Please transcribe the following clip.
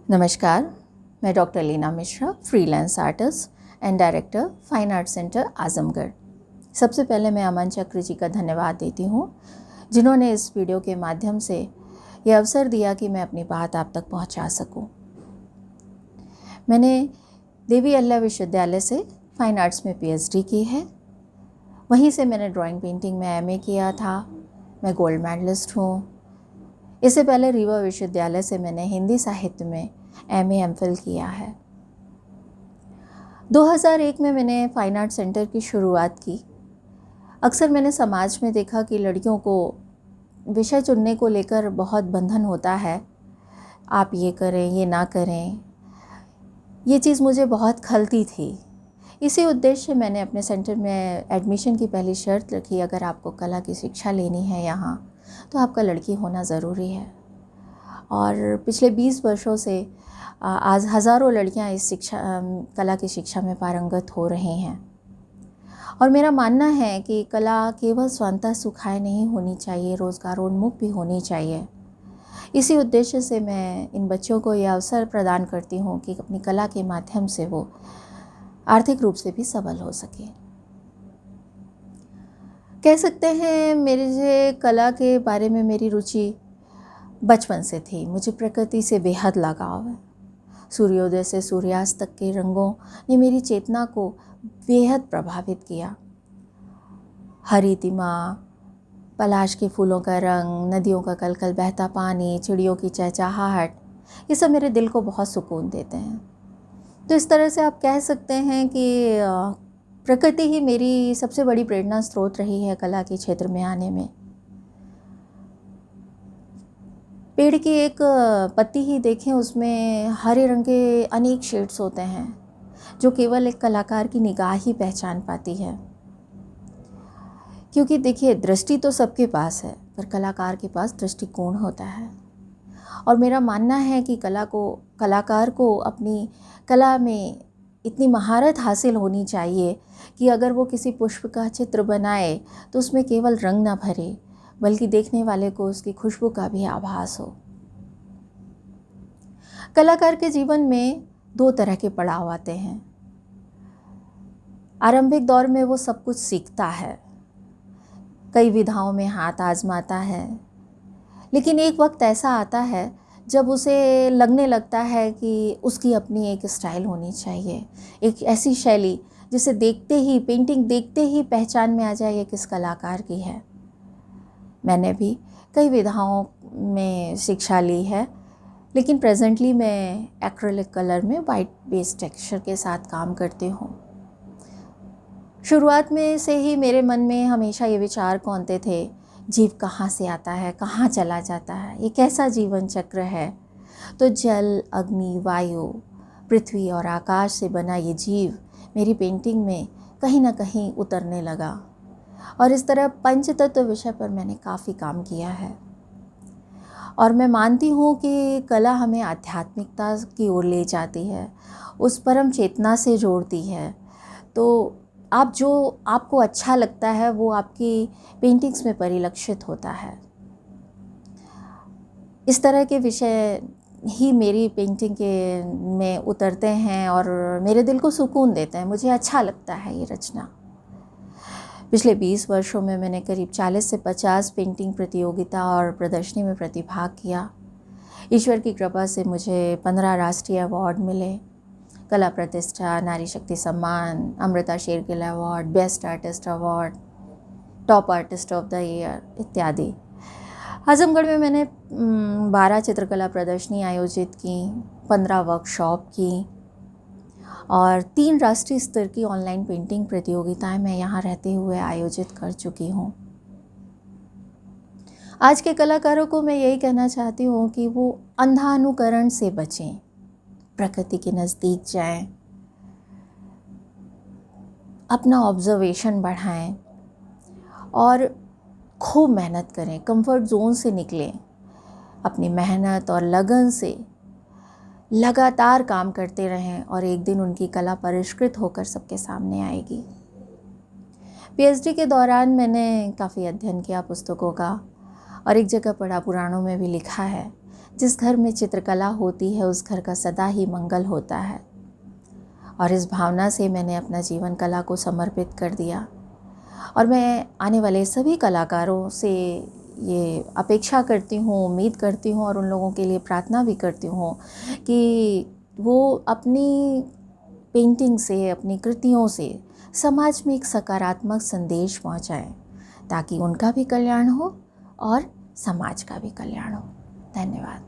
नमस्कार, मैं doctor Leena Mishra, freelance artist and director fine art centre Azamgarh. सबसे पहले मैं अमन चक्र जी का धन्यवाद देती हूँ, जिन्होंने इस वीडियो के माध्यम से ये अवसर दिया कि मैं अपनी बात आप तक पहुँचा सकूँ। मैंने देवी अल्लाह विश्वविद्यालय से फाइन आर्ट्स में पीएचडी की है। वहीं से मैंने ड्राइंग पेंटिंग में एमए किया था। मैं गोल्ड मेडलिस्ट हूँ। इससे पहले रीवा विश्वविद्यालय से मैंने हिंदी साहित्य में एमए एमफिल किया है। 2001 में मैंने फाइन आर्ट सेंटर की शुरुआत की। अक्सर मैंने समाज में देखा कि लड़कियों को विषय चुनने को लेकर बहुत बंधन होता है। आप ये करें, ये ना करें। ये चीज़ मुझे बहुत खलती थी। इसी उद्देश्य से मैंने अपने सेंटर में एडमिशन की पहली शर्त रखी, अगर आपको कला की शिक्षा लेनी है यहाँ तो आपका लड़की होना ज़रूरी है। और पिछले 20 वर्षों से आज हज़ारों लड़कियाँ इस कला की शिक्षा में पारंगत हो रही हैं। और मेरा मानना है कि कला केवल स्वतः सुखाए नहीं होनी चाहिए, रोज़गारोन्मुख भी होनी चाहिए। इसी उद्देश्य से मैं इन बच्चों को यह अवसर प्रदान करती हूँ कि अपनी कला के माध्यम से वो आर्थिक रूप से भी सबल हो सके। कह सकते हैं मेरे कला के बारे में मेरी रुचि बचपन से थी। मुझे प्रकृति से बेहद लगाव है। सूर्योदय से सूर्यास्त तक के रंगों ने मेरी चेतना को बेहद प्रभावित किया। हरी तिमा, पलाश के फूलों का रंग, नदियों का कलकल बहता पानी, चिड़ियों की चहचहाहट, ये सब मेरे दिल को बहुत सुकून देते हैं। तो इस तरह से आप कह सकते हैं कि प्रकृति ही मेरी सबसे बड़ी प्रेरणा स्रोत रही है कला के क्षेत्र में आने में। पेड़ की एक पत्ती ही देखें, उसमें हरे रंग के अनेक शेड्स होते हैं जो केवल एक कलाकार की निगाह ही पहचान पाती है। क्योंकि देखिए, दृष्टि तो सबके पास है, पर कलाकार के पास दृष्टिकोण होता है। और मेरा मानना है कि कलाकार को अपनी कला में इतनी महारत हासिल होनी चाहिए कि अगर वो किसी पुष्प का चित्र बनाए तो उसमें केवल रंग ना भरे, बल्कि देखने वाले को उसकी खुशबू का भी आभास हो। कलाकार के जीवन में 2 तरह के पड़ाव आते हैं। आरंभिक दौर में वो सब कुछ सीखता है, कई विधाओं में हाथ आजमाता है, लेकिन एक वक्त ऐसा आता है जब उसे लगने लगता है कि उसकी अपनी एक स्टाइल होनी चाहिए, एक ऐसी शैली जिसे पेंटिंग देखते ही पहचान में आ जाए ये किस कलाकार की है। मैंने भी कई विधाओं में शिक्षा ली है, लेकिन प्रेजेंटली मैं एक्रेलिक कलर में वाइट बेस टेक्सचर के साथ काम करती हूँ। शुरुआत में से ही मेरे मन में हमेशा ये विचार कौंते थे, जीव कहाँ से आता है, कहाँ चला जाता है, ये कैसा जीवन चक्र है। तो जल, अग्नि, वायु, पृथ्वी और आकाश से बना ये जीव मेरी पेंटिंग में कहीं ना कहीं उतरने लगा। और इस तरह पंचतत्व विषय पर मैंने काफ़ी काम किया है। और मैं मानती हूँ कि कला हमें आध्यात्मिकता की ओर ले जाती है, उस परम चेतना से जोड़ती है। तो आपको अच्छा लगता है वो आपकी पेंटिंग्स में परिलक्षित होता है। इस तरह के विषय ही मेरी पेंटिंग में उतरते हैं और मेरे दिल को सुकून देते हैं। मुझे अच्छा लगता है ये रचना। पिछले 20 वर्षों में मैंने करीब 40 से 50 पेंटिंग प्रतियोगिता और प्रदर्शनी में प्रतिभाग किया। ईश्वर की कृपा से मुझे 15 राष्ट्रीय अवार्ड मिले, कला प्रतिष्ठा, नारी शक्ति सम्मान, Amrita Shergil award, best artist award, top artist of the year इत्यादि। आजमगढ़ में मैंने 12 चित्रकला प्रदर्शनी आयोजित की, 15 वर्कशॉप की और 3 राष्ट्रीय स्तर की ऑनलाइन पेंटिंग प्रतियोगिताएं मैं यहाँ रहते हुए आयोजित कर चुकी हूँ। आज के कलाकारों को मैं यही कहना चाहती हूँ कि वो अंधानुकरण से बचें, प्रकृति के नज़दीक जाएं, अपना ऑब्जर्वेशन बढ़ाएं और खूब मेहनत करें, कंफर्ट जोन से निकलें। अपनी मेहनत और लगन से लगातार काम करते रहें और एक दिन उनकी कला परिष्कृत होकर सबके सामने आएगी। पीएचडी के दौरान मैंने काफ़ी अध्ययन किया पुस्तकों का और एक जगह पढ़ा, पुराणों में भी लिखा है, जिस घर में चित्रकला होती है उस घर का सदा ही मंगल होता है। और इस भावना से मैंने अपना जीवन कला को समर्पित कर दिया और मैं आने वाले सभी कलाकारों से ये अपेक्षा करती हूँ, उम्मीद करती हूँ और उन लोगों के लिए प्रार्थना भी करती हूँ कि वो अपनी पेंटिंग से, अपनी कृतियों से समाज में एक सकारात्मक संदेश पहुँचाएं ताकि उनका भी कल्याण हो और समाज का भी कल्याण हो। धन्यवाद।